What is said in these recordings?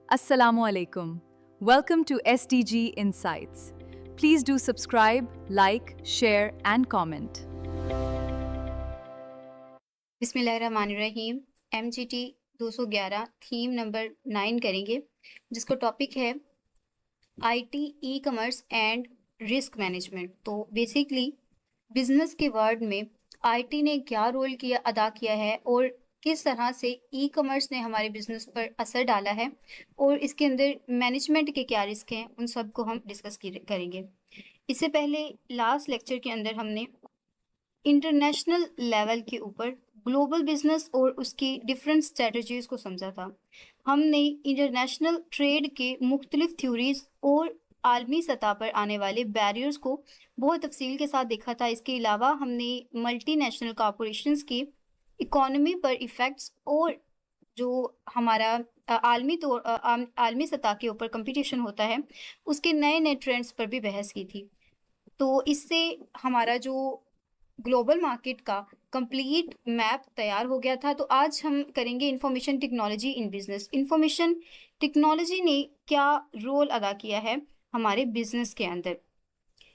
Assalamu alaikum. Welcome to SDG Insights. Please do subscribe, like, share, and comment. बिस्मिल्लाहिर्रहमानिर्रहीम। MGT 211 theme number 9 करेंगे, जिसको topic है IT, e commerce and risk management. तो basically business के world में IT ने क्या रोल अदा किया है और किस तरह से ई कॉमर्स ने हमारे बिजनेस पर असर डाला है और इसके अंदर मैनेजमेंट के क्या रिस्क हैं, उन सब को हम डिस्कस करेंगे। इससे पहले लास्ट लेक्चर के अंदर हमने इंटरनेशनल लेवल के ऊपर ग्लोबल बिजनेस और उसकी डिफरेंट स्ट्रेटजीज को समझा था। हमने इंटरनेशनल ट्रेड के मुख्तलिफ थ्योरीज और आलमी सतह पर आने वाले बैरियर्स को बहुत तफसील के साथ देखा था। इसके अलावा हमने मल्टीनेशनल कॉरपोरेशंस की इकोनॉमी पर इफ़ेक्ट्स और जो हमारा आलमी सतह के ऊपर कंपटीशन होता है, उसके नए नए ट्रेंड्स पर भी बहस की थी। तो इससे हमारा जो ग्लोबल मार्केट का कंप्लीट मैप तैयार हो गया था। तो आज हम करेंगे information technology in business. Information technology ने क्या रोल अदा किया है हमारे बिजनेस के अंदर।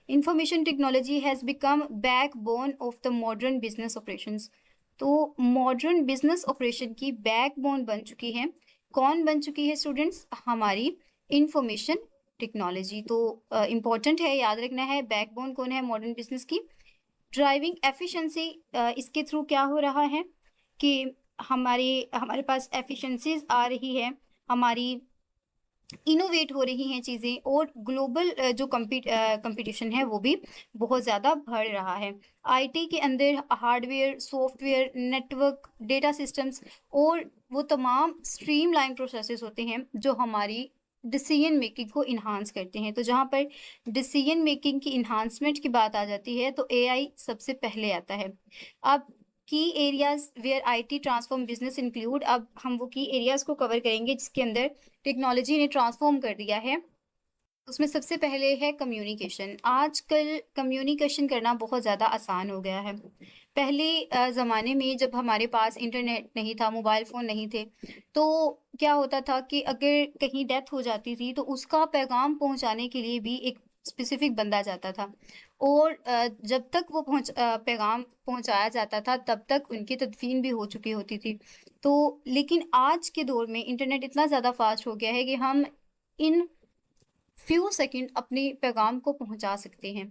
Information technology has become backbone of the modern business operations. तो मॉडर्न बिजनेस ऑपरेशन की बैकबोन बन चुकी है। कौन बन चुकी है स्टूडेंट्स? हमारी इंफॉर्मेशन टेक्नोलॉजी। तो इम्पॉर्टेंट है, याद रखना है, बैकबोन कौन है मॉडर्न बिजनेस की। ड्राइविंग एफिशिएंसी, इसके थ्रू क्या हो रहा है कि हमारे हमारे पास एफिशिएंसीज आ रही है, हमारी इनोवेट हो रही हैं चीज़ें, और ग्लोबल जो कंपटीशन है वो भी बहुत ज़्यादा बढ़ रहा है। आईटी के अंदर hardware, software, network, data systems और वो तमाम स्ट्रीमलाइन प्रोसेसेस होते हैं जो हमारी डिसीजन मेकिंग को इन्हांस करते हैं। तो जहाँ पर डिसीजन मेकिंग की इन्हांसमेंट की बात आ जाती है तो एआई सबसे पहले आता है। अब की areas where IT transform business include, अब हम वो की एरियाज को कवर करेंगे जिसके अंदर टेक्नोलॉजी ने ट्रांसफॉर्म कर दिया है। उसमें सबसे पहले है कम्युनिकेशन। आजकल कम्युनिकेशन करना बहुत ज़्यादा आसान हो गया है। पहले ज़माने में जब हमारे पास इंटरनेट नहीं था, मोबाइल फ़ोन नहीं थे, तो क्या होता था कि अगर कहीं डेथ हो जाती थी तो उसका पैगाम पहुंचाने के लिए भी एक स्पेसिफिक बंदा जाता था, और जब तक वो पैगाम पहुंचाया जाता था तब तक उनकी तदफीन भी हो चुकी होती थी। तो लेकिन आज के दौर में इंटरनेट इतना ज़्यादा फास्ट हो गया है कि हम इन फ्यू सेकंड अपने पैगाम को पहुंचा सकते हैं।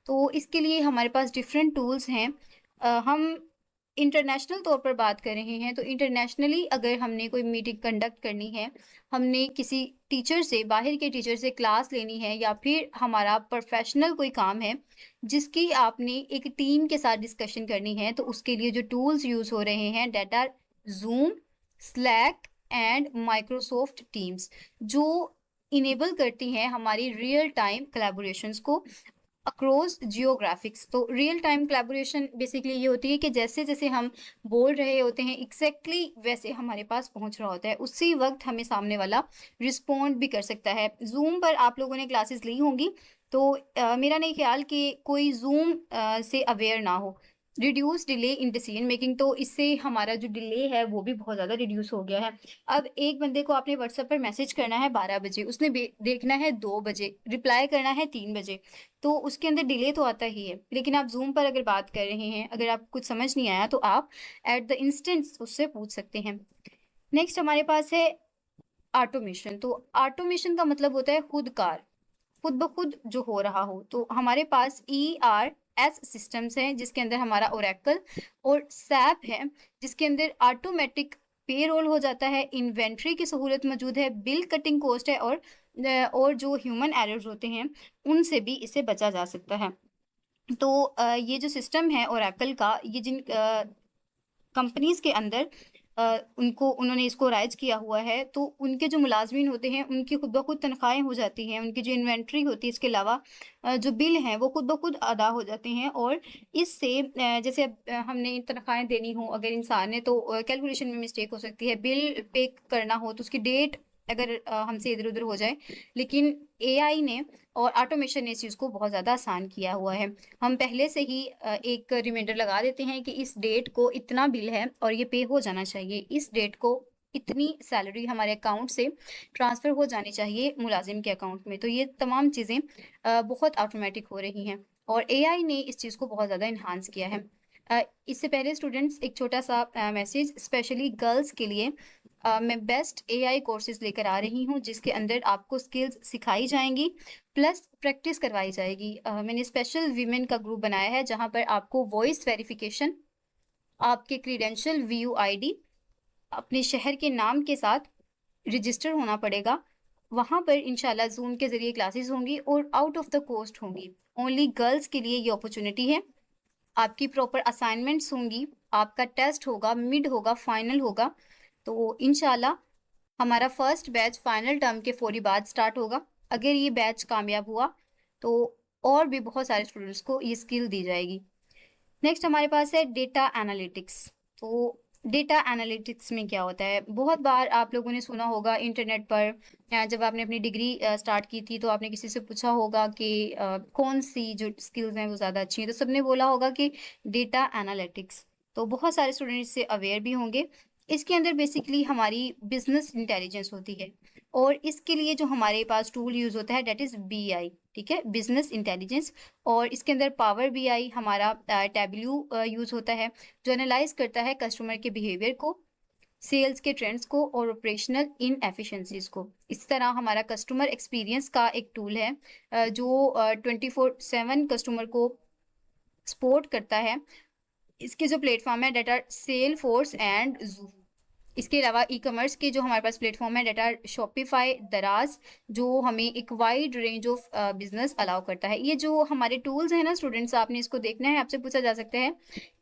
तो इसके लिए हमारे पास डिफरेंट टूल्स हैं। हम इंटरनेशनल तौर पर बात कर रहे हैं तो इंटरनेशनली अगर हमने कोई मीटिंग कंडक्ट करनी है, हमने किसी टीचर से, बाहर के टीचर से क्लास लेनी है, या फिर हमारा प्रोफेशनल कोई काम है जिसकी आपने एक टीम के साथ डिस्कशन करनी है, तो उसके लिए जो टूल्स यूज़ हो रहे हैं that are Zoom, Slack and Microsoft Teams, जो इनेबल करती हैं हमारी रियल टाइम कोलैबोरेशंस को अक्रॉस जियोग्राफिक्स। तो रियल टाइम कोलैबोरेशन बेसिकली ये होती है कि जैसे जैसे हम बोल रहे होते हैं एग्जैक्टली वैसे हमारे पास पहुंच रहा होता है, उसी वक्त हमें सामने वाला रिस्पॉन्ड भी कर सकता है। जूम पर आप लोगों ने क्लासेस ली होंगी, तो मेरा नहीं ख्याल कि कोई जूम से अवेयर ना हो। Reduce delay in decision making, तो इससे हमारा जो डिले है वो भी बहुत ज़्यादा रिड्यूस हो गया है। अब एक बंदे को आपने व्हाट्सएप पर मैसेज करना है 12 बजे, उसने देखना है 2 बजे, रिप्लाई करना है 3 बजे, तो उसके अंदर डिले तो आता ही है। लेकिन आप जूम पर अगर बात कर रहे हैं, अगर आप कुछ समझ नहीं आया तो आप एट द इंस्टेंट उससे पूछ सकते हैं। नेक्स्ट हमारे पास है ऑटोमेशन। तो ऑटोमेशन का मतलब होता है खुद ब खुद जो हो रहा हो। तो हमारे पास ERS सिस्टम्स हैं जिसके अंदर हमारा ओरेकल और सैप है जिसके अंदर ऑटोमेटिक पेरोल हो जाता है, इन्वेंट्री की सहूलत मौजूद है, बिल कटिंग कॉस्ट है, और जो ह्यूमन एरर्स होते हैं उनसे भी इसे बचा जा सकता है। तो ये जो सिस्टम है ओरेकल का, ये जिन कंपनीज़ के अंदर उन्होंने इसको राइज किया हुआ है, तो उनके जो मुलाज़मीन होते हैं उनकी खुद ब खुद तनख्वाहें हो जाती हैं, उनकी जो इन्वेंट्री होती है, इसके अलावा जो बिल हैं वो खुद ब खुद अदा हो जाते हैं। और इससे जैसे अब हमने तनख्वाहें देनी हो अगर इंसान ने, तो कैलकुलेशन में मिस्टेक हो सकती है। बिल पे करना हो तो उसकी डेट अगर हमसे इधर-उधर हो जाए, लेकिन एआई ने और ऑटोमेशन ने इस चीज़ को बहुत ज़्यादा आसान किया हुआ है। हम पहले से ही एक रिमाइंडर लगा देते हैं कि इस डेट को इतना बिल है और ये पे हो जाना चाहिए, इस डेट को इतनी सैलरी हमारे अकाउंट से ट्रांसफ़र हो जानी चाहिए मुलाज़िम के अकाउंट में। तो ये तमाम चीज़ें बहुत ऑटोमेटिक हो रही हैं और एआई ने इस चीज़ को बहुत ज़्यादा एनहांस किया है। इससे पहले स्टूडेंट्स एक छोटा-सा मैसेज स्पेशली गर्ल्स के लिए मैं बेस्ट एआई कोर्सेज़ लेकर आ रही हूँ जिसके अंदर आपको स्किल्स सिखाई जाएँगी प्लस प्रैक्टिस करवाई जाएगी। मैंने स्पेशल वीमेन का ग्रुप बनाया है जहाँ पर आपको वॉइस वेरिफ़िकेशन, आपके क्रेडेंशियल वीयूआईडी, अपने शहर के नाम के साथ रजिस्टर होना पड़ेगा। वहाँ पर इंशाल्लाह ज़ूम के ज़रिए क्लासेस होंगी और आउट ऑफ द कॉस्ट होंगी। ओनली गर्ल्स के लिए ये अपॉर्च्युनिटी है। आपकी प्रॉपर असाइनमेंट्स होंगी, आपका टेस्ट होगा, मिड होगा, फाइनल होगा। तो इंशाल्लाह हमारा फर्स्ट बैच फाइनल टर्म के फौरी बाद स्टार्ट होगा। अगर ये बैच कामयाब हुआ, तो और भी बहुत सारे स्टूडेंट्स को ये स्किल दी जाएगी। नेक्स्ट हमारे पास है डेटा एनालिटिक्स। तो डेटा एनालिटिक्स में क्या होता है? बहुत बार आप लोगों ने सुना होगा इंटरनेट पर जब आपने अपनी डिग्री स्टार्ट की थी तो आपने किसी से पूछा होगा कि कौन-सी जो स्किल्स हैं वो ज़्यादा अच्छी हैं, तो सबने बोला होगा कि डेटा एनालिटिक्स। तो बहुत सारे स्टूडेंट इससे अवेयर भी होंगे। इसके अंदर बेसिकली हमारी बिज़नेस इंटेलिजेंस होती है और इसके लिए जो हमारे पास टूल यूज़ होता है दैट इज़ बीआई, ठीक है? Business intelligence. और इसके अंदर पावर बीआई हमारा टैब्ल्यू यूज़ होता है जो एनालाइज करता है कस्टमर के बिहेवियर को, सेल्स के ट्रेंड्स को और ऑपरेशनल इनएफिशिएंसीज को। इस तरह हमारा कस्टमर एक्सपीरियंस का एक टूल है जो 24/7 कस्टमर को सपोर्ट करता है। इसके जो प्लेटफॉर्म है डेट आर सेलफोर्स एंड ज़ूम। इसके अलावा ई-कॉमर्स के जो हमारे पास प्लेटफॉर्म है डेट आर शॉपिफाई, दराज, जो हमें एक wide range of business allow करता है। ये जो हमारे टूल्स हैं ना स्टूडेंट्स, आपने इसको देखना है, आपसे पूछा जा सकता है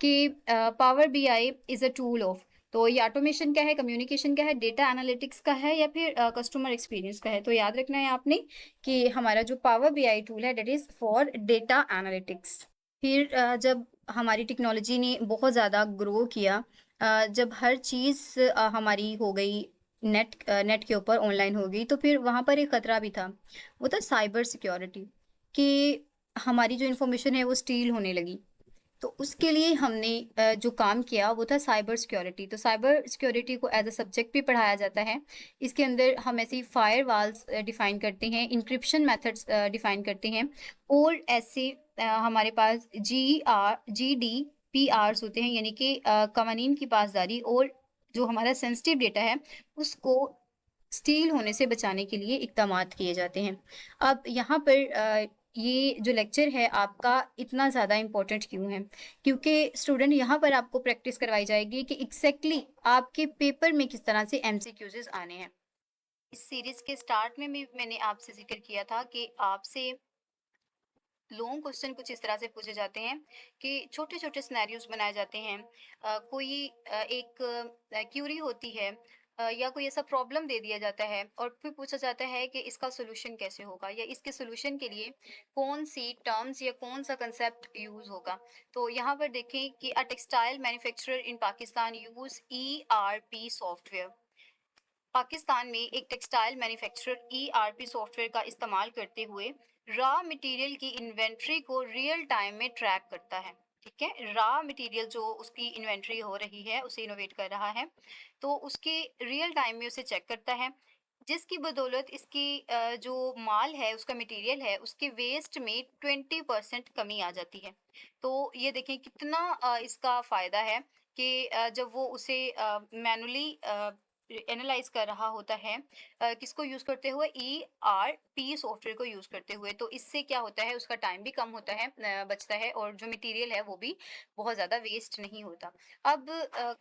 कि power BI is a tool of, तो ये ऑटोमेशन का है, कम्युनिकेशन का है, डेटा एनालिटिक्स का है या फिर कस्टमर एक्सपीरियंस का है। तो याद रखना है आपने कि हमारा जो पावर बीआई टूल है that is for data analytics. फिर जब हमारी टेक्नोलॉजी ने बहुत ज़्यादा ग्रो किया, जब हर चीज़ हमारी हो गई नेट के ऊपर ऑनलाइन हो गई, तो फिर वहाँ पर एक ख़तरा भी था। वो था साइबर सिक्योरिटी, कि हमारी जो इन्फॉर्मेशन है वो स्टील होने लगी। तो उसके लिए हमने जो काम किया वो था साइबर सिक्योरिटी। तो साइबर सिक्योरिटी को एज अ सब्जेक्ट भी पढ़ाया जाता है। इसके अंदर हम ऐसी फायरवॉल्स डिफ़ाइन करते हैं, इंक्रिप्शन मेथड्स डिफ़ाइन करते हैं और ऐसे हमारे पास जीडीपीआर्स होते हैं, यानी कि कवानीन की पासदारी और जो हमारा सेंसिटिव डेटा है उसको स्टील होने से बचाने के लिए इक़दामात किए जाते हैं। अब यहाँ पर ये जो लेक्चर है आपका इतना ज़्यादा इम्पोर्टेंट क्यों है? क्योंकि स्टूडेंट यहाँ पर आपको प्रैक्टिस करवाई जाएगी कि एग्ज़ैक्टली आपके पेपर में किस तरह से एमसीक्यूज़ आने हैं। इस सीरीज़ के स्टार्ट में भी मैंने आपसे ज़िक्र किया था कि आपसे लॉन्ग क्वेश्चन कुछ इस तरह से पूछे जाते हैं कि छोटे-छोटे सिनेरियोज़ बनाए जाते हैं। कोई एक क्यूरी होती है या कोई ऐसा प्रॉब्लम दे दिया जाता है और फिर पूछा जाता है कि इसका सॉल्यूशन कैसे होगा या इसके सॉल्यूशन के लिए कौन-सी टर्म्स या कौन-सा कांसेप्ट यूज़ होगा। तो यहाँ पर देखें कि a textile manufacturer in Pakistan use ERP software. Pakistan में एक टेक्सटाइल मैन्युफैक्चरर ईआरपी सॉफ्टवेयर का इस्तेमाल करते हुए रॉ मटेरियल की इन्वेंट्री को रियल टाइम में ट्रैक करता है। ठीक है, रॉ मटेरियल जो उसकी इन्वेंट्री हो रही है उसे इनोवेट कर रहा है, तो उसके रियल टाइम में उसे चेक करता है, जिसकी बदौलत इसकी जो माल है, उसका मटेरियल है, उसके वेस्ट में 20% कमी आ जाती है। तो ये देखें कितना इसका फ़ायदा है कि जब वो उसे मैनुअली एनालाइज़ कर रहा होता है, किसको यूज़ करते हुए? ईआरपी सॉफ्टवेयर को यूज़ करते हुए। तो इससे क्या होता है, उसका टाइम भी कम होता है, बचता है और जो मटेरियल है वो भी बहुत ज़्यादा वेस्ट नहीं होता। अब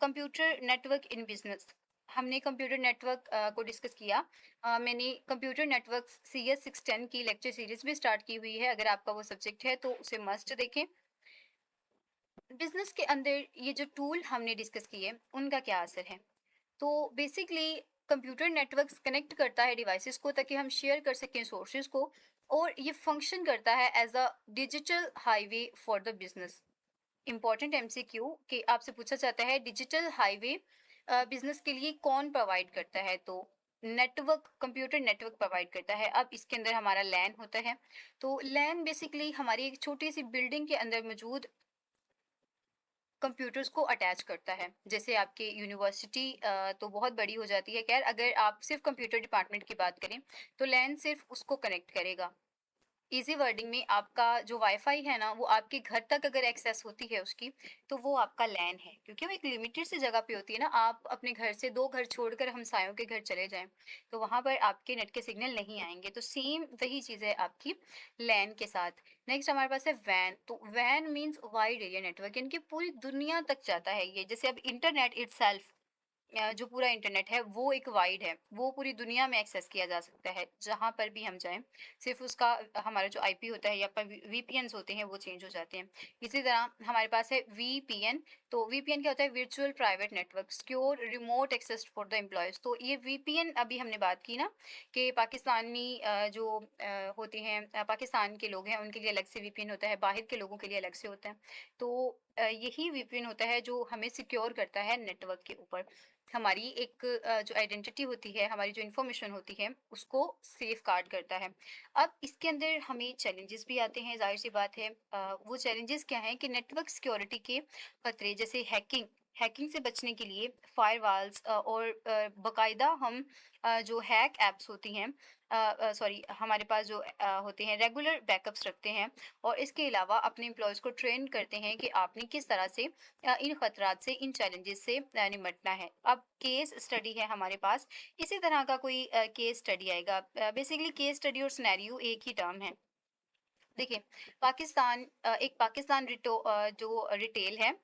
कंप्यूटर नेटवर्क इन बिज़नेस, हमने कंप्यूटर नेटवर्क को डिस्कस किया। मैंने कंप्यूटर नेटवर्क सीएस 610 की लेक्चर सीरीज़ भी स्टार्ट की हुई है, अगर आपका वो सब्जेक्ट है तो उसे मस्ट देखें। बिज़नेस के अंदर ये जो टूल हमने डिस्कस किए, उनका क्या असर है? तो बेसिकली कंप्यूटर नेटवर्क्स कनेक्ट करता है डिवाइसेस को ताकि हम शेयर कर सकें सोर्सेज को, और ये फंक्शन करता है as a digital highway for the business. Important MCQ कि आपसे पूछा जाता है डिजिटल हाईवे बिजनेस के लिए कौन प्रोवाइड करता है? तो नेटवर्क, कंप्यूटर नेटवर्क प्रोवाइड करता है। अब इसके अंदर हमारा लैन होता है। तो लैन बेसिकली हमारी एक छोटी सी बिल्डिंग के अंदर मौजूद कंप्यूटर्स को अटैच करता है। जैसे आपकी यूनिवर्सिटी तो बहुत बड़ी हो जाती है। खैर, अगर आप सिर्फ कंप्यूटर डिपार्टमेंट की बात करें तो लैन सिर्फ उसको कनेक्ट करेगा। इजी वर्डिंग में आपका जो वाईफाई है ना, वो आपके घर तक अगर एक्सेस होती है उसकी, तो वो आपका लैन है, क्योंकि वो एक लिमिटेड सी जगह पे होती है ना। आप अपने घर से 2 घर छोड़कर हमसायों के घर चले जाएं, तो वहां पर आपके नेट के सिग्नल नहीं आएंगे। तो सेम वही चीज़ है आपकी लैन के साथ। नेक्स्ट हमारे पास है वैन। तो वैन मीन्स वाइड एरिया नेटवर्क, यानी कि पूरी दुनिया तक जाता है ये। जैसे अब इंटरनेट इटसेल्फ, जो पूरा इंटरनेट है वो एक वाइड है, वो पूरी दुनिया में एक्सेस किया जा सकता है जहाँ पर भी हम जाएं। सिर्फ उसका हमारा जो आईपी होता है या पर वीपीएन होते हैं वो चेंज हो जाते हैं। इसी तरह हमारे पास है वीपीएन। तो वीपीएन क्या होता है? Virtual private network, secure remote access for the employees. तो ये वीपीएन अभी हमने बात की ना कि पाकिस्तानी जो होते हैं, पाकिस्तान के लोग हैं उनके लिए अलग से वीपीएन होता है, बाहर के लोगों के लिए अलग से होता है। तो यही वीपीएन होता है जो हमें सिक्योर करता है नेटवर्क के ऊपर। हमारी एक जो आइडेंटिटी होती है, हमारी जो इन्फॉर्मेशन होती है, उसको सेफ गार्ड करता है। अब इसके अंदर हमें चैलेंजेस भी आते हैं, जाहिर सी बात है। वो चैलेंजेस क्या हैं कि नेटवर्क सिक्योरिटी के खतरे, जैसे हैकिंग। हैकिंग से बचने के लिए फायरवॉल्स और बाकायदा हम जो हैक एप्स होती हैं, सॉरी, हमारे पास जो होते हैं रेगुलर बैकअप्स रखते हैं। और इसके अलावा अपने एम्प्लॉयज़ को ट्रेन करते हैं कि आपने किस तरह से इन खतरात से, इन चैलेंजेस से निमटना है। अब केस स्टडी है हमारे पास, इसी तरह का कोई केस स्टडी आएगा। बेसिकली केस स्टडी और सिनेरियो एक ही टर्म है। देखिए, एक पाकिस्तान जो रिटेल है,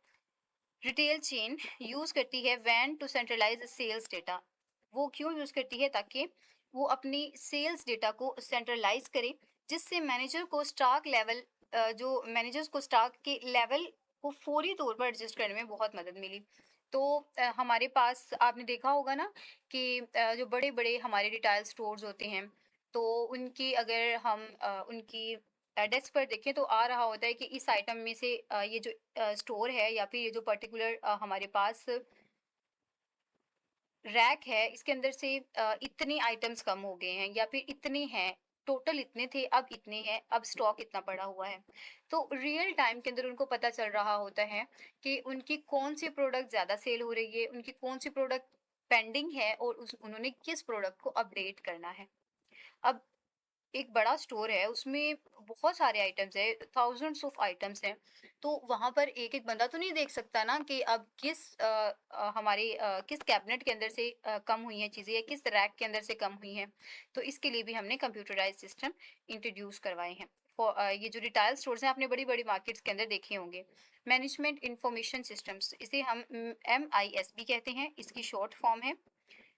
रिटेल चेन यूज़ करती है वैन टू सेंट्रलाइज सेल्स डेटा। वो क्यों यूज़ करती है? ताकि वो अपनी सेल्स डेटा को सेंट्रलाइज करे, जिससे मैनेजर को स्टॉक लेवल, जो मैनेजर्स को स्टॉक के लेवल को फौरी तौर पर एडजस्ट करने में बहुत मदद मिली। तो हमारे पास आपने देखा होगा ना कि जो बड़े बड़े हमारे रिटेल स्टोर्स होते हैं, तो उनकी अगर हम उनकी डेस्क पर देखें तो आ रहा होता है कि इस आइटम में से ये जो स्टोर है या फिर ये जो पर्टिकुलर हमारे पास रैक है, इसके अंदर से इतने आइटम्स कम हो गए हैं या फिर इतने हैं। टोटल इतने थे, अब इतने हैं, अब स्टॉक इतना पड़ा हुआ है। तो रियल टाइम के अंदर उनको पता चल रहा होता है कि उनकी कौन सी प्रोडक्ट ज़्यादा सेल हो रही है, उनकी कौन सी प्रोडक्ट पेंडिंग है और उन्होंने किस प्रोडक्ट को अपडेट करना है। अब एक बड़ा स्टोर है, उसमें बहुत सारे आइटम्स हैं, थाउज़ेंड्स ऑफ आइटम्स हैं। तो वहाँ पर एक-एक बंदा तो नहीं देख सकता ना कि अब किस कैबिनेट के अंदर से कम हुई हैं चीज़ें या किस रैक के अंदर से कम हुई हैं। तो इसके लिए भी हमने कंप्यूटराइज़्ड सिस्टम इंट्रोड्यूस करवाए हैं। ये जो रिटेल स्टोर्स हैं, आपने बड़ी-बड़ी मार्केट्स के अंदर देखे होंगे। मैनेजमेंट इन्फॉर्मेशन सिस्टम्स, इसे हम MIS भी कहते हैं, इसकी शॉर्ट फॉर्म है।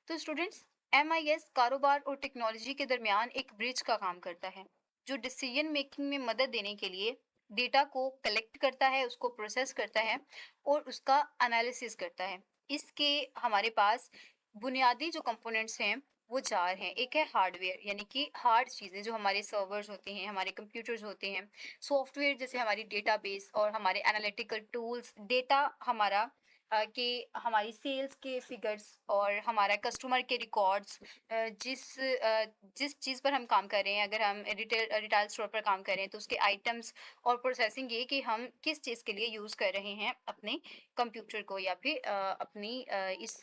तो स्टूडेंट्स, MIS कारोबार और टेक्नोलॉजी के दरमियान एक ब्रिज का काम करता है, जो डिसीजन मेकिंग में मदद देने के लिए डेटा को कलेक्ट करता है, उसको प्रोसेस करता है और उसका एनालिसिस करता है। इसके हमारे पास बुनियादी जो कंपोनेंट्स हैं वो 4 हैं। एक है हार्डवेयर, यानी कि हार्ड चीज़ें जो हमारे सर्वर्स होते हैं, हमारे कंप्यूटर्स होते हैं। सॉफ्टवेयर जैसे हमारी डेटाबेस और हमारे एनालिटिकल टूल्स, डेटा हमारा कि हमारी सेल्स के फिगर्स और हमारा कस्टमर के रिकॉर्ड्स, जिस चीज़ पर हम काम कर रहे हैं, अगर हम रिटेल स्टोर पर काम कर रहे हैं तो उसके आइटम्स और प्रोसेसिंग, ये कि हम किस चीज़ के लिए यूज़ कर रहे हैं अपने कंप्यूटर को या फिर अपनी इस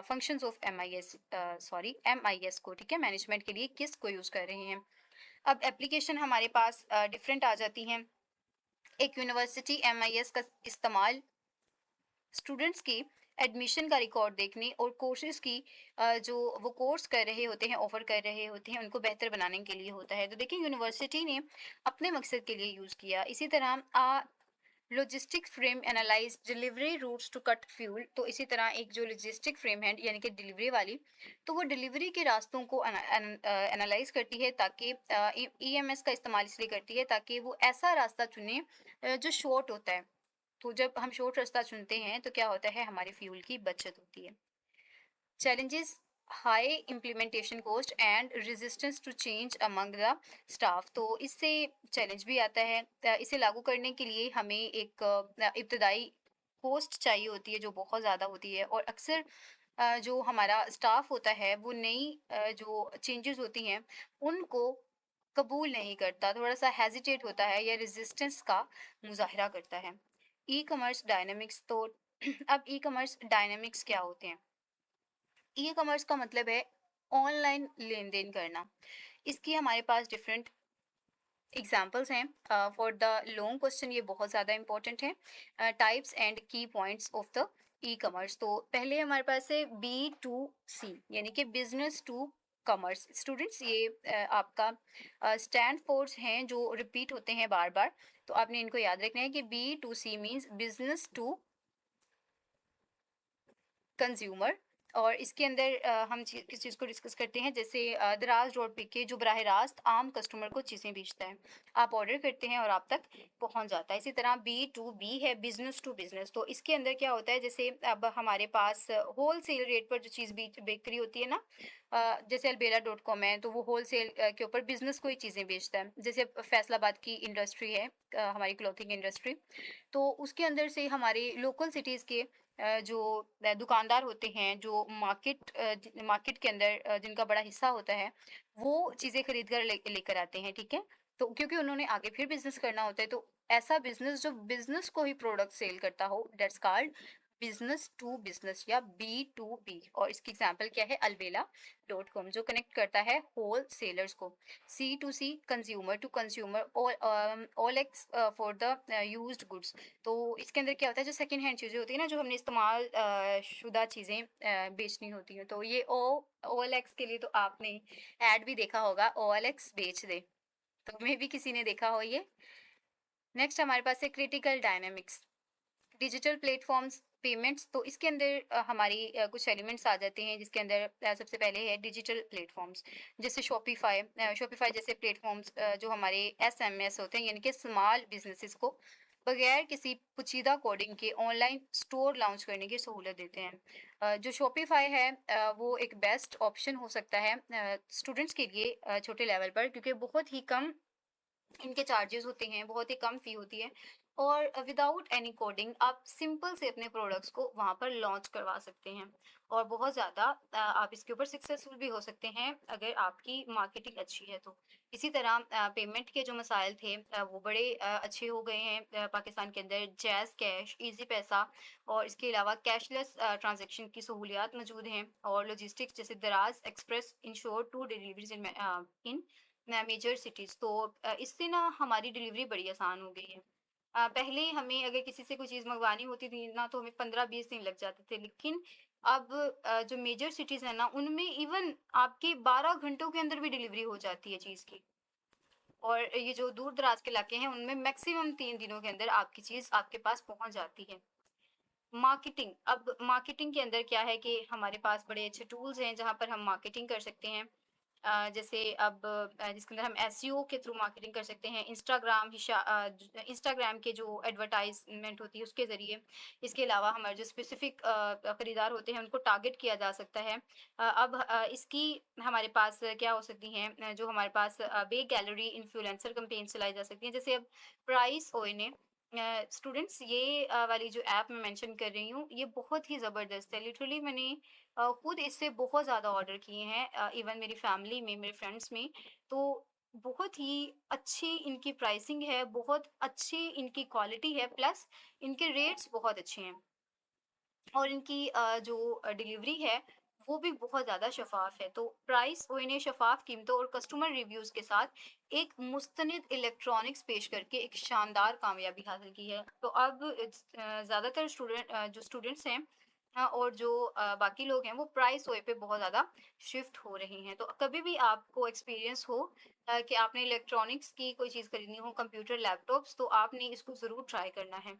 फंक्शंस ऑफ MIS को, ठीक है, मैनेजमेंट के लिए किस को यूज़ कर रहे हैं। अब एप्लीकेशन हमारे पास डिफरेंट आ जाती हैं। एक यूनिवर्सिटी MIS का इस्तेमाल स्टूडेंट्स की एडमिशन का रिकॉर्ड देखने और कोर्सेज की जो वो कोर्स कर रहे होते हैं, ऑफर कर रहे होते हैं, उनको बेहतर बनाने के लिए होता है। तो देखिए, यूनिवर्सिटी ने अपने मकसद के लिए यूज़ किया। इसी तरह logistic firm analyze delivery routes to cut fuel. तो इसी तरह एक जो लॉजिस्टिक फ्रेम है, यानी कि डिलीवरी वाली, तो वो डिलीवरी के रास्तों को एनालाइज करती है, ताकि EMS का इस्तेमाल इसलिए करती है ताकि वो ऐसा रास्ता चुने जो शॉर्ट होता है। तो जब हम शॉर्ट रास्ता चुनते हैं तो क्या होता है, हमारे फ्यूल की बचत होती है। Challenges, high implementation cost and resistance to change among the staff. तो इससे चैलेंज भी आता है। इसे लागू करने के लिए हमें एक इब्तदाई कॉस्ट चाहिए होती है जो बहुत ज़्यादा होती है, और अक्सर जो हमारा स्टाफ होता है वो नई जो चेंजेस होती हैं उनको कबूल नहीं करता, थोड़ा सा हेजिटेट होता है या रेजिस्टेंस का मुजाहरा करता है। E commerce dynamics. तो अब ई कॉमर्स डायनेमिक्स क्या होते हैं? ई कॉमर्स का मतलब है ऑनलाइन लेन देन करना। इसकी हमारे पास डिफरेंट एग्जाम्पल्स हैं। फॉर द लॉन्ग क्वेश्चन ये बहुत ज़्यादा इंपॉर्टेंट है। टाइप्स एंड की points of the e commerce. तो पहले हमारे पास है B2C, यानी कि बिजनेस टू कॉमर्स। स्टूडेंट्स ये आपका स्टैंड फोर्स हैं जो रिपीट होते हैं बार बार, तो आपने इनको याद रखना है कि B2C means business to consumer. और इसके अंदर हम किस चीज़ को डिस्कस करते हैं, जैसे दराज रोड पे के जो बराह रास्त आम कस्टमर को चीज़ें बेचता है, आप ऑर्डर करते हैं और आप तक पहुंच जाता है। इसी तरह B2B है, बिजनेस टू बिजनेस। तो इसके अंदर क्या होता है, जैसे अब हमारे पास होल सेल रेट पर जो चीज़ बेकरी होती है ना, जैसे अलबेला.com है, तो वो होल सेल के ऊपर बिजनेस को ही चीज़ें बेचता है। जैसे फैसलाबाद की इंडस्ट्री है, हमारी क्लॉथिंग इंडस्ट्री, तो उसके अंदर से हमारे लोकल सिटीज़ के जो दुकानदार होते हैं, जो मार्केट के अंदर जिनका बड़ा हिस्सा होता है, वो चीज़ें खरीद कर लेकर आते हैं, ठीक है? तो क्योंकि उन्होंने आगे फिर बिज़नेस करना होता है, तो ऐसा बिज़नेस जो बिज़नेस को ही प्रोडक्ट सेल करता हो, that's called business to business या B2B। और इसकी एग्ज़ाम्पल क्या है? अलबेला.com, जो कनेक्ट करता है होल सेलर्स को। C2C, consumer to consumer, OLX for the used goods. तो इसके अंदर क्या होता है, जो सेकंड हैंड चीज़ें होती है ना, जो हमने इस्तेमाल शुदा चीज़ें बेचनी होती हैं, तो ये OLX के लिए तो आपने ऐड भी देखा होगा, OLX बेच दे, तो मे भी किसी ने देखा हो ये। नेक्स्ट हमारे पास है critical dynamics, digital platforms payments. तो इसके अंदर हमारी कुछ एलिमेंट्स आ जाते हैं, जिसके अंदर सबसे पहले है डिजिटल प्लेटफॉर्म्स, जैसे शॉपिफाई जैसे प्लेटफॉर्म्स जो हमारे SMS होते हैं, यानी कि स्मॉल बिजनेसेस को बगैर किसी पुचीदा कोडिंग के ऑनलाइन स्टोर लॉन्च करने की सहूलत देते हैं। जो शॉपिफाई है वो एक बेस्ट ऑप्शन हो सकता है स्टूडेंट्स के लिए छोटे लेवल पर, क्योंकि बहुत ही कम इनके चार्जेस होते हैं, बहुत ही कम फी होती है, और विदाउट एनी कोडिंग आप सिंपल से अपने प्रोडक्ट्स को वहाँ पर लॉन्च करवा सकते हैं, और बहुत ज़्यादा आप इसके ऊपर सक्सेसफुल भी हो सकते हैं अगर आपकी मार्केटिंग अच्छी है तो। इसी तरह पेमेंट के जो मसाइल थे वो बड़े अच्छे हो गए हैं पाकिस्तान के अंदर। जैज़ कैश, ईजी पैसा और इसके अलावा कैशलेस ट्रांजेक्शन की सहूलियात मौजूद हैं, और लॉजिस्टिक्स जैसे Daraz express ensure to deliveries in major cities. तो इससे ना हमारी डिलीवरी बड़ी आसान हो गई है। पहले हमें अगर किसी से कोई चीज़ मँगवानी होती थी ना, तो हमें 15-20 दिन लग जाते थे, लेकिन अब जो मेजर सिटीज़ हैं ना, उनमें इवन आपके 12 घंटों के अंदर भी डिलीवरी हो जाती है चीज़ की। और ये जो दूर-दराज के इलाके हैं, उनमें मैक्सिमम 3 दिनों के अंदर आपकी चीज़ आपके पास पहुँच जाती है। मार्केटिंग, अब मार्केटिंग के अंदर क्या है कि हमारे पास बड़े अच्छे टूल्स हैं जहाँ पर हम मार्केटिंग कर सकते हैं। जैसे अब जिसके अंदर हम एसईओ के थ्रू मार्केटिंग कर सकते हैं, इंस्टाग्राम के जो एडवर्टाइजमेंट होती है उसके ज़रिए। इसके अलावा हमारे जो स्पेसिफिक खरीदार होते हैं उनको टारगेट किया जा सकता है। अब इसकी हमारे पास क्या हो सकती हैं, जो हमारे पास बिग गैलरी इन्फ्लुएंसर कैंपेन चलाई जा सकती हैं, जैसे अब प्राइस ओए ने स्टूडेंट्स ये वाली जो ऐप मैं मेंशन कर रही हूँ, ये बहुत ही ज़बरदस्त है। लिटरली मैंने खुद इससे बहुत ज़्यादा ऑर्डर किए हैं, इवन मेरी फैमिली में, मेरे फ्रेंड्स में। तो बहुत ही अच्छी इनकी प्राइसिंग है, बहुत अच्छी इनकी क्वालिटी है, प्लस इनके रेट्स बहुत अच्छे हैं, और इनकी जो डिलीवरी है वो भी बहुत ज़्यादा शफ़ाफ़ है। तो प्राइस वो इन्हें शफ़ाफ़ कीमतों और कस्टमर रिव्यूज़ के साथ एक मुस्तनिद इलेक्ट्रॉनिक्स पेश करके एक शानदार कामयाबी हासिल की है। तो अब ज़्यादातर जो स्टूडेंट्स हैं और जो बाकी लोग हैं, वो प्राइस ओए पे बहुत ज़्यादा शिफ्ट हो रहे हैं। तो कभी भी आपको एक्सपीरियंस हो कि आपने इलेक्ट्रॉनिक्स की कोई चीज़ खरीदनी हो, कंप्यूटर, लैपटॉप्स, तो आपने इसको ज़रूर ट्राई करना है।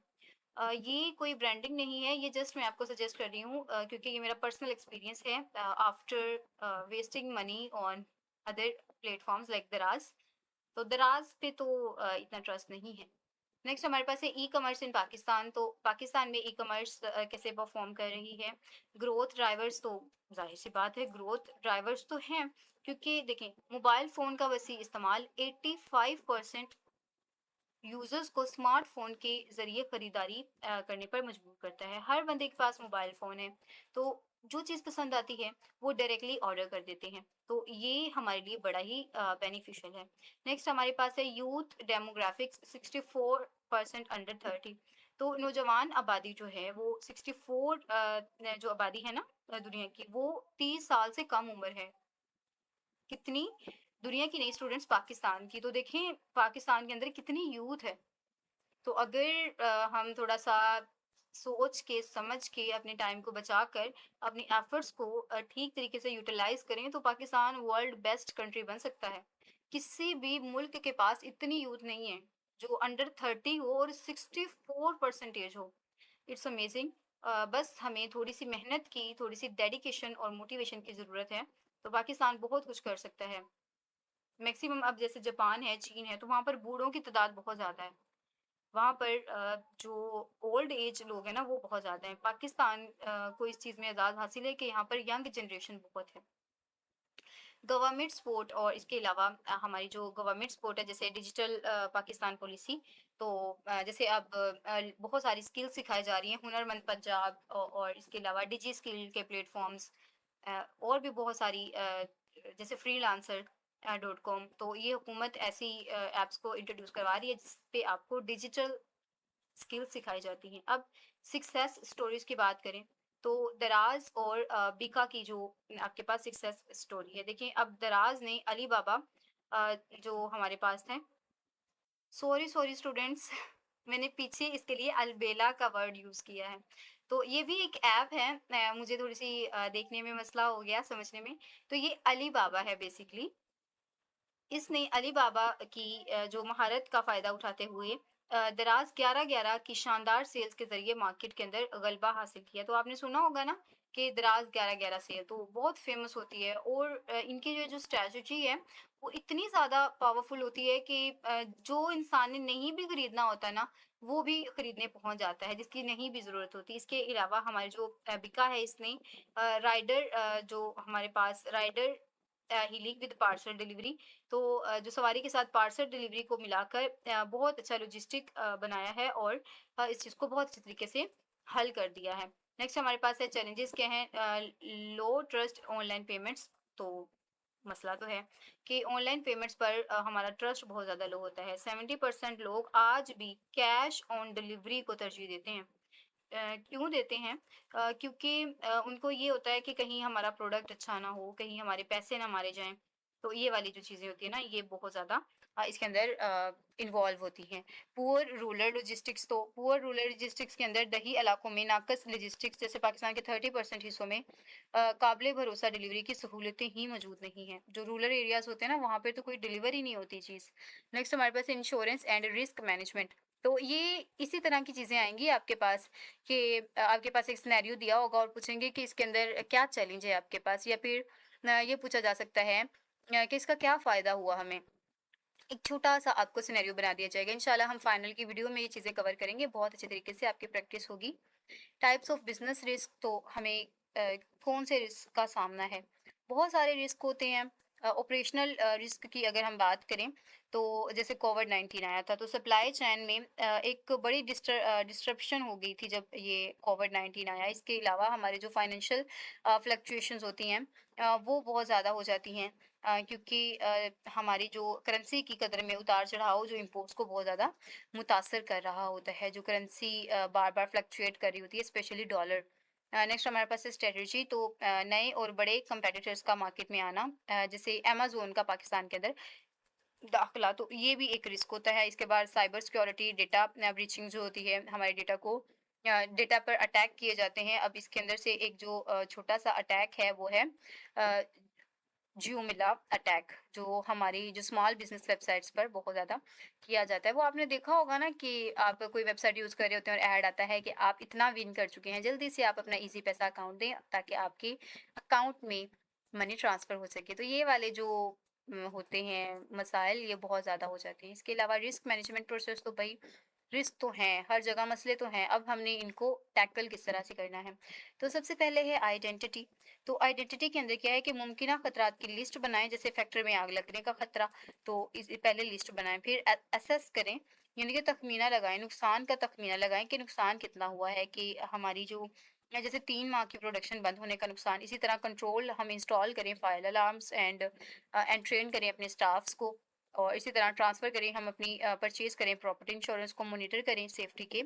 ये कोई ब्रांडिंग नहीं है, ये जस्ट मैं आपको सजेस्ट कर रही हूँ क्योंकि ये मेरा पर्सनल एक्सपीरियंस है after wasting money on other platforms like दराज। तो दराज पे तो इतना ट्रस्ट नहीं है। नेक्स्ट हमारे पास है ई कॉमर्स इन पाकिस्तान। तो पाकिस्तान में ई कॉमर्स कैसे परफॉर्म कर रही है? ग्रोथ ड्राइवर्स, तो जाहिर सी बात है ग्रोथ ड्राइवर्स तो हैं, क्योंकि देखें मोबाइल फ़ोन का वसी इस्तेमाल 85% यूजर्स को स्मार्टफोन के जरिए खरीदारी करने पर मजबूर करता है। हर बंदे के पास मोबाइल फोन है, तो जो चीज़ पसंद आती है वो डायरेक्टली ऑर्डर कर देते हैं। तो ये हमारे लिए बड़ा ही बेनिफिशियल है। नेक्स्ट हमारे पास है यूथ डेमोग्राफिक्स 64% अंडर 30। तो नौजवान आबादी जो है वो 64 जो आबादी है ना दुनिया की, वो 30 साल से कम उम्र है। कितनी? दुनिया की नहीं स्टूडेंट्स, पाकिस्तान की। तो देखें पाकिस्तान के अंदर कितनी यूथ है। तो अगर हम थोड़ा-सा सोच के, समझ के, अपने टाइम को बचाकर, अपनी एफर्ट्स को ठीक तरीके से यूटिलाइज़ करें, तो पाकिस्तान वर्ल्ड बेस्ट कंट्री बन सकता है। किसी भी मुल्क के पास इतनी यूथ नहीं है, जो अंडर 30 हो और 64 परसेंटेज हो। It's amazing. बस हमें थोड़ी-सी मेहनत की, थोड़ी-सी डेडिकेशन और मोटिवेशन की ज़रूरत है, तो पाकिस्तान बहुत कुछ कर सकता है। मैक्सिमम अब जैसे जापान है, चीन है, तो वहाँ पर बूढ़ों की तादाद बहुत ज़्यादा है। वहाँ पर जो ओल्ड एज लोग हैं ना, वो बहुत ज़्यादा हैं। पाकिस्तान को इस चीज़ में एज़ाज़ हासिल है कि यहाँ पर यंग जनरेशन बहुत है। गवर्नमेंट सपोर्ट और इसके अलावा हमारी जो गवर्नमेंट सपोर्ट है, जैसे डिजिटल पाकिस्तान पॉलिसी, तो जैसे अब बहुत सारी स्किल्स सिखाई जा रही हैं, हुनरमंद पंजाब और इसके अलावा डिजी स्किल के प्लेटफ़ॉर्म्स, और भी बहुत सारी जैसे फ्रीलांसर डॉट कॉम, तो ये हुकूमत ऐसी ऐप्स को इंट्रोड्यूस करवा रही है, जिस पे आपको डिजिटल स्किल्स सिखाई जाती हैं। अब सक्सेस स्टोरीज़ की बात करें, तो दराज़ और बीका की जो आपके पास सक्सेस स्टोरी है। देखिए अब दराज़ ने अली बाबा जो हमारे पास थे, सॉरी सॉरी स्टूडेंट्स, मैंने पीछे इसके लिए अलबेला का वर्ड यूज़ किया है। तो ये भी एक ऐप है, मुझे थोड़ी-सी देखने में मसला हो गया समझने में। तो ये अली बाबा है बेसिकली। इसने अली बाबा की जो महारत का फ़ायदा उठाते हुए दराज़ 11-11 की शानदार सेल्स के ज़रिए मार्केट के अंदर गलबा हासिल किया। तो आपने सुना होगा ना कि दराज़ 11-11 सेल तो बहुत फ़ेमस होती है, और इनकी जो जो स्ट्रैटेजी है, वो इतनी ज़्यादा पावरफुल होती है कि जो इंसान ने नहीं भी खरीदना होता ना, वो भी खरीदने पहुँच जाता है, जिसकी नहीं भी ज़रूरत होती। इसके अलावा हमारे जो बिका है, इसने राइडर जो हमारे पास rider hailing with parcel delivery, तो जो सवारी के साथ पार्सल डिलीवरी को मिलाकर बहुत अच्छा लॉजिस्टिक बनाया है, और इस चीज़ को बहुत अच्छे तरीके से हल कर दिया है। नेक्स्ट हमारे पास है चैलेंजेस क्या हैं, लो ट्रस्ट ऑनलाइन पेमेंट्स। तो मसला तो है कि ऑनलाइन पेमेंट्स पर हमारा ट्रस्ट बहुत ज़्यादा लो होता है। 70% लोग आज भी कैश ऑन डिलीवरी को तरजीह देते हैं। क्यों देते हैं? क्योंकि उनको ये होता है कि कहीं हमारा प्रोडक्ट अच्छा ना हो, कहीं हमारे पैसे ना मारे जाएँ। तो ये वाली जो चीज़ें होती हैं ना, ये बहुत ज़्यादा इसके अंदर इन्वॉल्व होती हैं। पुअर रूरल लॉजिस्टिक्स, तो पुअर रूरल लॉजिस्टिक्स के अंदर दही इलाकों में नाक़स लॉजिस्टिक्स, जैसे पाकिस्तान के 30% हिस्सों में काबिले भरोसा डिलीवरी की सहूलतें ही मौजूद नहीं हैं। जो रूरल एरियाज़ होते हैं ना, वहाँ पे तो कोई डिलीवर ही नहीं होती चीज़। नेक्स्ट हमारे पास इंश्योरेंस एंड रिस्क मैनेजमेंट। तो ये इसी तरह की चीज़ें आएँगी आपके पास कि आपके पास एक सिनेरियो दिया होगा और पूछेंगे कि इसके अंदर क्या चैलेंज है आपके पास, या फिर ये पूछा जा सकता है कि इसका क्या फ़ायदा हुआ हमें। एक छोटा-सा आपको सिनेरियो बना दिया जाएगा। इंशाल्लाह हम फाइनल की वीडियो में ये चीज़ें कवर करेंगे, बहुत अच्छे तरीके से आपकी प्रैक्टिस होगी। टाइप्स ऑफ बिज़नेस रिस्क, तो हमें कौन से रिस्क का सामना है? बहुत सारे रिस्क होते हैं। ऑपरेशनल रिस्क की अगर हम बात करें, तो जैसे कोविड-19 आया था, तो सप्लाई चेन में एक बड़ी डिस्ट्रप्शन हो गई थी जब ये कोविड-19 आया। इसके अलावा हमारे जो फाइनेंशियल फ्लक्चुएशंस होती हैं, वो बहुत ज़्यादा हो जाती हैं, क्योंकि हमारी जो करेंसी की कदर में उतार-चढ़ाव जो इंपोर्ट्स को बहुत ज़्यादा मुतासर कर रहा होता है, जो करेंसी बार-बार फ्लक्चुएट कर रही होती है, स्पेशली डॉलर। नेक्स्ट हमारे पास है स्ट्रैटेजी, तो नए और बड़े कंपेटिटर्स का मार्केट में आना, जैसे अमेज़न का पाकिस्तान के अंदर दाखिला, तो ये भी एक रिस्क होता है। इसके बाद साइबर सिक्योरिटी, डेटा ब्रीचिंग जो होती है, हमारे डेटा को डेटा पर अटैक किए जाते हैं। अब इसके अंदर से एक जो छोटा-सा अटैक है, वो है अ, ज्यूमिला अटैक, जो हमारी जो स्मॉल बिज़नेस वेबसाइट्स पर बहुत ज़्यादा किया जाता है। वो आपने देखा होगा ना कि आप कोई वेबसाइट यूज़ कर रहे होते हैं और ऐड आता है कि आप इतना विन कर चुके हैं, जल्दी से आप अपना ईज़ी पैसा अकाउंट दें, ताकि आपके अकाउंट में मनी ट्रांसफ़र हो सके। तो ये वाले जो होते हैं मसाइल, ये बहुत ज़्यादा हो जाते हैं। इसके अलावा रिस्क मैनेजमेंट प्रोसेस, तो भई रिस्क तो हैं, हर जगह मसले तो हैं, अब हमने इनको टैकल किस तरह से करना है। तो सबसे पहले है आइडेंटिटी। तो आइडेंटिटी के अंदर क्या है कि मुमकिना खतरात की लिस्ट बनाएँ, जैसे फैक्ट्री में आग लगने का खतरा, तो इस पहले लिस्ट बनाएँ, फिर असेस करें, यानी कि तख़मीना लगाएँ, नुकसान का तख़मीना लगाएँ कि नुकसान कितना हुआ है, कि हमारी जो जैसे 3 माह की प्रोडक्शन बंद होने का नुकसान। इसी तरह कंट्रोल हम इंस्टॉल करें, फायर अलार्म्स एंड ट्रेन करें अपने स्टाफ्स को। और इसी तरह ट्रांसफ़र करें, हम अपनी परचेज़ करें प्रॉपर्टी इंश्योरेंस को, मॉनिटर करें सेफ्टी के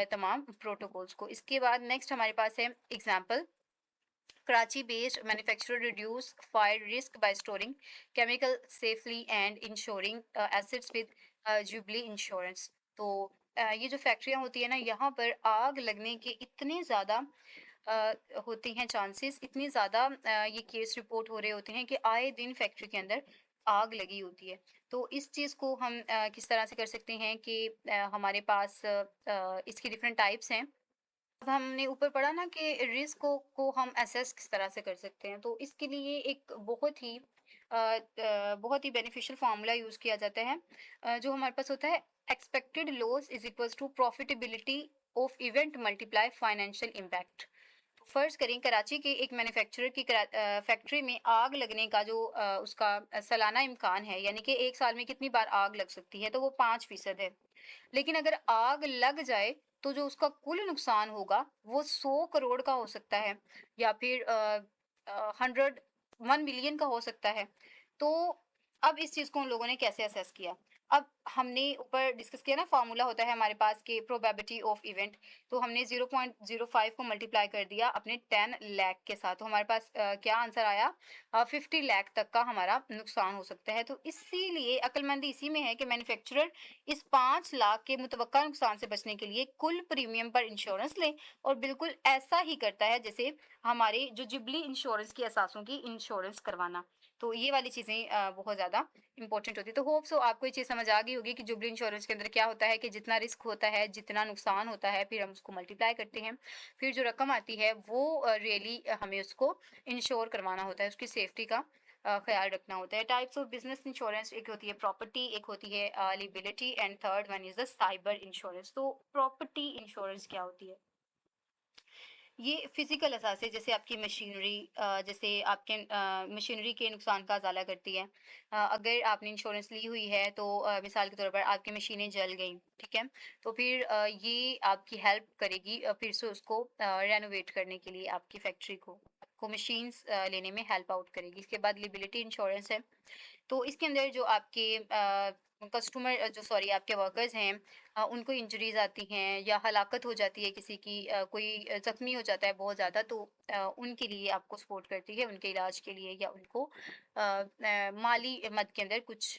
तमाम प्रोटोकॉल्स को। इसके बाद नेक्स्ट हमारे पास है example, Karachi based manufacturer reduce fire risk by storing chemical safely and insuring assets with Jubilee insurance। तो ये जो फैक्ट्रियाँ होती है ना, यहाँ पर आग लगने के इतने ज़्यादा होते हैं चांसेस, इतनी ज़्यादा ये केस रिपोर्ट हो रहे होते हैं कि आए दिन फैक्ट्री के अंदर आग लगी होती है। तो इस चीज़ को हम किस तरह से कर सकते हैं कि हमारे पास इसकी डिफरेंट टाइप्स हैं। अब हमने ऊपर पढ़ा ना कि रिस्क को हम असेस किस तरह से कर सकते हैं, तो इसके लिए एक बहुत ही बेनिफिशियल फार्मूला यूज़ किया जाता है, जो हमारे पास होता है, expected loss is equals to profitability of event multiply financial impact. फर्ज करें कराची के एक मैन्युफैक्चरर की फैक्ट्री में आग लगने का जो उसका सालाना इम्कान है, यानी कि एक साल में कितनी बार आग लग सकती है, तो वो 5% है। लेकिन अगर आग लग जाए तो जो उसका कुल नुकसान होगा वो 100 करोड़ का हो सकता है, या फिर 1 मिलियन का हो सकता है। तो अब इस चीज़ को उन लोगों ने कैसे असेस किया? अब हमने ऊपर डिस्कस किया ना, फार्मूला होता है हमारे पास कि प्रोबेबिलिटी ऑफ इवेंट, तो हमने 0.05 को मल्टीप्लाई कर दिया अपने 10 लाख के साथ, तो हमारे पास क्या आंसर आया, 50 लाख तक का हमारा नुकसान हो सकता है। तो इसीलिए अक्लमंदी इसी में है कि मैन्युफैक्चरर इस 5 लाख के मुतवक्का नुकसान से बचने के लिए कुल प्रीमियम पर इंश्योरेंस ले, और बिल्कुल ऐसा ही करता है जैसे हमारे जो जुबली इंश्योरेंस की असासों की इंश्योरेंस करवाना। तो ये वाली चीज़ें बहुत ज़्यादा इंपॉर्टेंट होती है। तो होप सो आपको ये चीज़ समझ आ गई होगी कि जुबली इंश्योरेंस के अंदर क्या होता है कि जितना रिस्क होता है, जितना नुकसान होता है, फिर हम उसको मल्टीप्लाई करते हैं। फिर जो रकम आती है वो रियली हमें उसको इंश्योर करवाना होता है, उसकी सेफ्टी का ख्याल रखना होता है। टाइप्स ऑफ बिजनेस इंश्योरेंस, एक होती है प्रॉपर्टी, एक होती है liability, and third one is the cyber insurance. तो प्रॉपर्टी इंश्योरेंस क्या होती है? ये फिजिकल असासे, जैसे आपकी मशीनरी, जैसे आपके मशीनरी के नुकसान का अजाला करती है। अगर आपने इंश्योरेंस ली हुई है तो मिसाल के तौर पर आपकी मशीनें जल गई, ठीक है, तो फिर ये आपकी हेल्प करेगी फिर से उसको रेनोवेट करने के लिए, आपकी फैक्ट्री को मशीन्स लेने में हेल्प आउट करेगी। इसके बाद लिबिलिटी इंश्योरेंस है, तो इसके अंदर जो आपके कस्टमर जो सॉरी आपके वर्कर्स हैं, उनको इंजरीज आती हैं या हलाकत हो जाती है किसी की, कोई ज़ख्मी हो जाता है बहुत ज़्यादा, तो उनके लिए आपको सपोर्ट करती है, उनके इलाज के लिए, या उनको माली मद के अंदर कुछ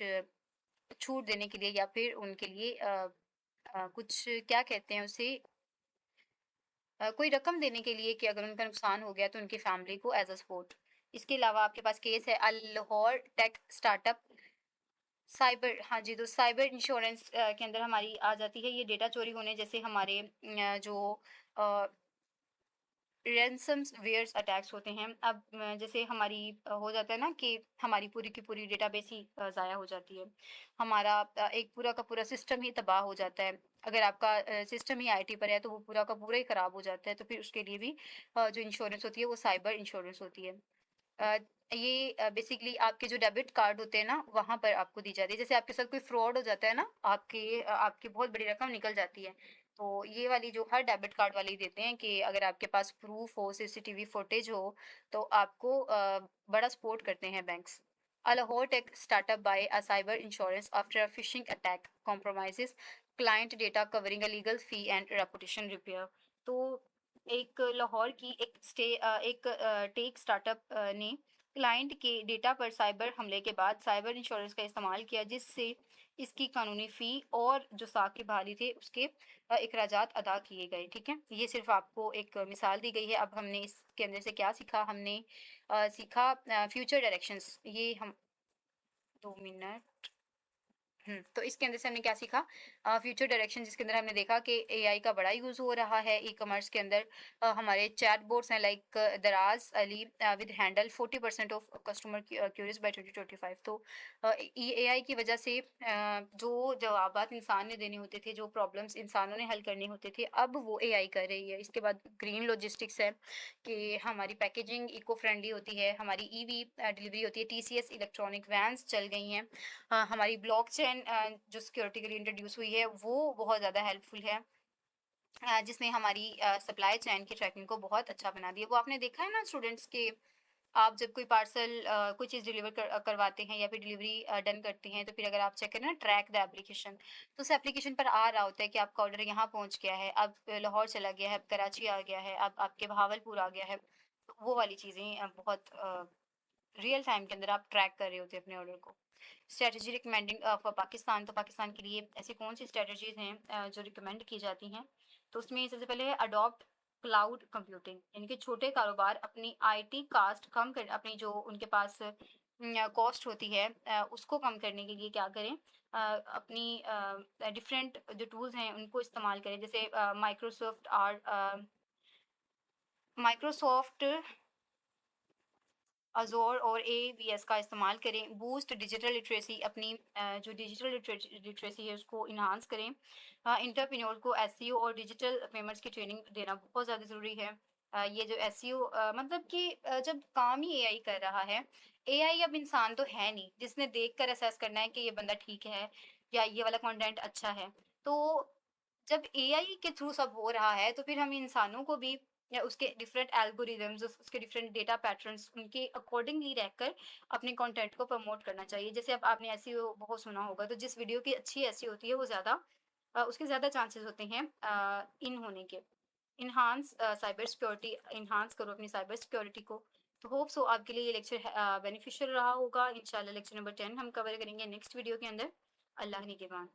छूट देने के लिए, या फिर उनके लिए कुछ क्या कहते हैं उसे, कोई रकम देने के लिए कि अगर उनका नुकसान हो गया तो उनकी फैमिली को एज अ सपोर्ट। इसके अलावा आपके पास केस है अल लाहौर टेक स्टार्टअप साइबर, हाँ जी, तो साइबर इंश्योरेंस के अंदर हमारी आ जाती है ये डेटा चोरी होने जैसे हमारे जो अ, रैनसमवेयर्स अटैक्स होते हैं। अब जैसे हमारी हो जाता है ना कि हमारी पूरी की पूरी डेटाबेस ही ज़ाया हो जाती है। हमारा एक पूरा का पूरा सिस्टम ही तबाह हो जाता है। अगर आपका सिस्टम ही आईटी पर है तो वो पूरा का पूरा ही खराब हो जाता है। तो फिर उसके लिए भी जो इंश्योरेंस होती है वो साइबर इंश्योरेंस होती है। अ, ये बेसिकली आपके जो डेबिट कार्ड होते हैं ना, वहाँ पर आपको दी जाती है। जैसे आपके साथ कोई फ्रॉड हो जाता है ना, आपकी बहुत बड़ी रकम निकल जाती है, तो ये वाली जो हर डेबिट कार्ड वाले ही देते हैं कि अगर आपके पास प्रूफ हो, सीसीटीवी फुटेज हो, तो आपको बड़ा सपोर्ट करते हैं banks. A Lahore tech startup by a cyber insurance after a phishing attack compromises client data covering a legal fee and reputation repair। तो एक लाहौर की एक टेक स्टार्टअप ने क्लाइंट के डेटा पर साइबर हमले के बाद साइबर इंश्योरेंस का इस्तेमाल किया, जिससे इसकी कानूनी फ़ी और जो साख के बहाली थे उसके अखराजात अदा किए गए। ठीक है, ये सिर्फ आपको एक मिसाल दी गई है। अब हमने इसके अंदर से क्या सीखा, हमने सीखा फ्यूचर डायरेक्शंस। ये हम 2 मिनट, तो इसके अंदर से हमने क्या सीखा, फ्यूचर डायरेक्शन, जिसके अंदर हमने देखा कि एआई का बड़ा यूज़ हो रहा है ई कॉमर्स के अंदर। हमारे चैट बोट्स हैं लाइक दराज अली with handle 40% of customer queries by 2025। तो एआई की वजह से जो जवाबात इंसान ने देने होते थे, जो प्रॉब्लम्स इंसानों ने हल करने होते थे, अब वो एआई कर रही है। इसके बाद ग्रीन लॉजिस्टिक्स है कि हमारी पैकेजिंग इको फ्रेंडली होती है, हमारी ईवी डिलीवरी होती है, टीसीएस इलेक्ट्रॉनिक वैन्स चल गई हैं। हमारी ब्लॉकचेन जो सिक्योरिटी के लिए इंट्रोड्यूस हुई है वो बहुत ज़्यादा हेल्पफुल है, जिसने हमारी सप्लाई चेन की ट्रैकिंग को बहुत अच्छा बना दिया। वो आपने देखा है ना स्टूडेंट्स के आप जब कोई पार्सल कोई चीज़ डिलीवर करवाते हैं या फिर डिलीवरी डन करते हैं, तो फिर अगर आप चेक करें ना ट्रैक द एप्लीकेशन, तो उस एप्लीकेशन पर आ रहा होता है कि आपका ऑर्डर यहाँ पहुँच गया है, अब लाहौर चला गया है, अब कराची आ गया है, अब आपके बहावलपुर आ गया है। तो वो वाली चीज़ें बहुत रियल टाइम के अंदर आप ट्रैक कर रहे होते हैं अपने ऑर्डर को। स्ट्रैटेजी रिकमेंडिंग फॉर पाकिस्तान, तो पाकिस्तान के लिए ऐसी कौन-सी स्ट्रैटेजीज़ हैं जो रिकमेंड की जाती हैं? तो उसमें सबसे पहले है अडॉप्ट क्लाउड कंप्यूटिंग, यानी कि छोटे कारोबार अपनी आईटी कॉस्ट कम कर अपनी जो उनके पास कॉस्ट होती है उसको कम करने के लिए क्या करें? अपनी डिफरेंट जो टूल्स हैं उनको इस्तेमाल करें, जैसे माइक्रोसॉफ्ट अज़ोर और एवीएस का इस्तेमाल करें। बूस्ट डिजिटल लिटरेसी, अपनी जो डिजिटल लिटरेसी है उसको एनहांस करें। एंटरप्रेन्योर को एसईओ और डिजिटल पेमेंट्स की ट्रेनिंग देना बहुत ज़्यादा ज़रूरी है। ये जो एसईओ मतलब कि जब काम ही एआई कर रहा है, एआई अब इंसान तो है नहीं जिसने देखकर असेस करना है कि ये बंदा ठीक है या ये वाला कंटेंट अच्छा है। तो जब एआई के थ्रू सब हो रहा है, तो फिर हम इंसानों को भी या उसके डिफरेंट एल्गोरिदम्स, उसके डिफरेंट डेटा पैटर्न्स, उनके अकॉर्डिंगली रहकर अपने कंटेंट को प्रमोट करना चाहिए। जैसे अब आपने एसईओ बहुत सुना होगा, तो जिस वीडियो की अच्छी एसईओ होती है वो ज़्यादा उसके ज़्यादा चांसेस होते हैं इन होने के। एनहांस साइबर सिक्योरिटी, एनहांस करो अपनी साइबर सिक्योरिटी को। तो होप सो आपके लिए ये लेक्चर बेनिफिशियल रहा होगा। इंशाल्लाह लेक्चर नंबर 10 हम कवर करेंगे नेक्स्ट वीडियो के अंदर। अल्लाह निगहबान।